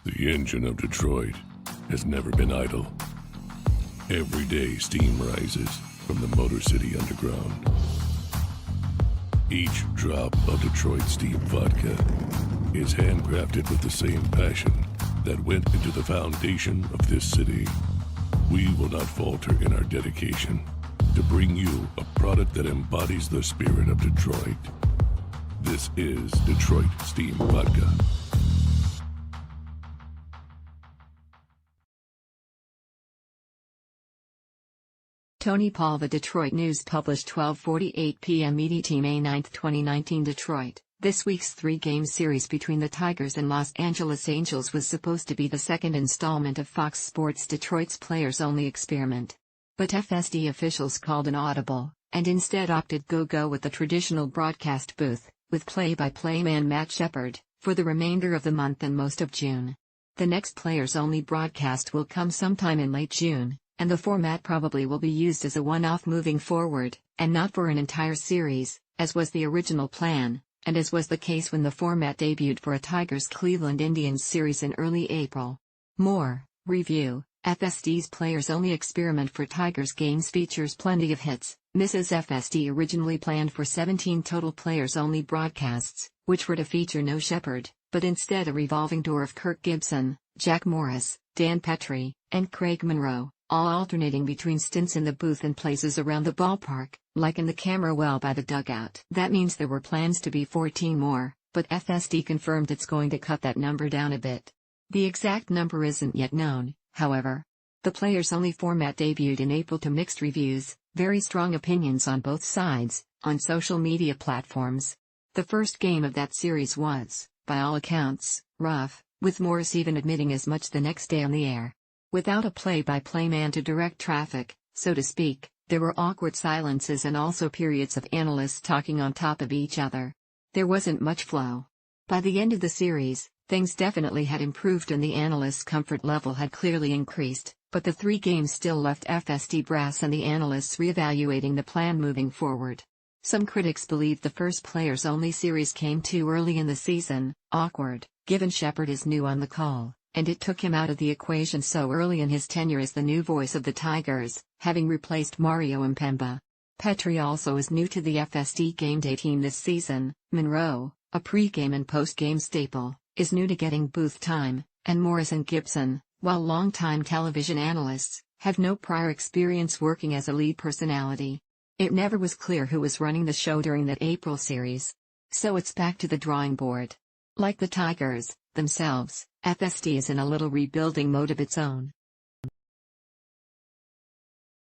The engine of Detroit has never been idle. Every day steam rises from the Motor City Underground. Each drop of Detroit Steam Vodka is handcrafted with the same passion that went into the foundation of this city. We will not falter in our dedication to bring you a product that embodies the spirit of Detroit. This is Detroit Steam Vodka. Tony Paul. The Detroit News published 12:48 p.m. EDT May 9, 2019. Detroit. This week's three-game series between the Tigers and Los Angeles Angels was supposed to be the second installment of Fox Sports Detroit's players-only experiment. But FSD officials called an audible, and instead opted go with the traditional broadcast booth, with play-by-play man Matt Shepard, for the remainder of the month and most of June. The next players-only broadcast will come sometime in late June, and the format probably will be used as a one-off moving forward, and not for an entire series, as was the original plan, and as was the case when the format debuted for a Tigers-Cleveland Indians series in early April. More, review, FSD's players-only experiment for Tigers games features plenty of hits, misses. FSD originally planned for 17 total players-only broadcasts, which were to feature no Shepard, but instead a revolving door of Kirk Gibson, Jack Morris, Dan Petrie, and Craig Monroe, all alternating between stints in the booth and places around the ballpark, like in the camera well by the dugout. That means there were plans to be 14 more, but FSD confirmed it's going to cut that number down a bit. The exact number isn't yet known, however. The players-only format debuted in April to mixed reviews, very strong opinions on both sides, on social media platforms. The first game of that series was, by all accounts, rough, with Morris even admitting as much the next day on the air. Without a play-by-play man to direct traffic, so to speak, there were awkward silences and also periods of analysts talking on top of each other. There wasn't much flow. By the end of the series, things definitely had improved and the analysts' comfort level had clearly increased, but the three games still left FSD brass and the analysts reevaluating the plan moving forward. Some critics believed the first players-only series came too early in the season, awkward, given Shepard is new on the call, and it took him out of the equation so early in his tenure as the new voice of the Tigers, having replaced Mario Impemba. Petrie also is new to the FSD game day team this season. Monroe, a pre-game and post-game staple, is new to getting booth time, and Morris and Gibson, while longtime television analysts, have no prior experience working as a lead personality. It never was clear who was running the show during that April series. So it's back to the drawing board. Like the Tigers themselves, FSD is in a little rebuilding mode of its own.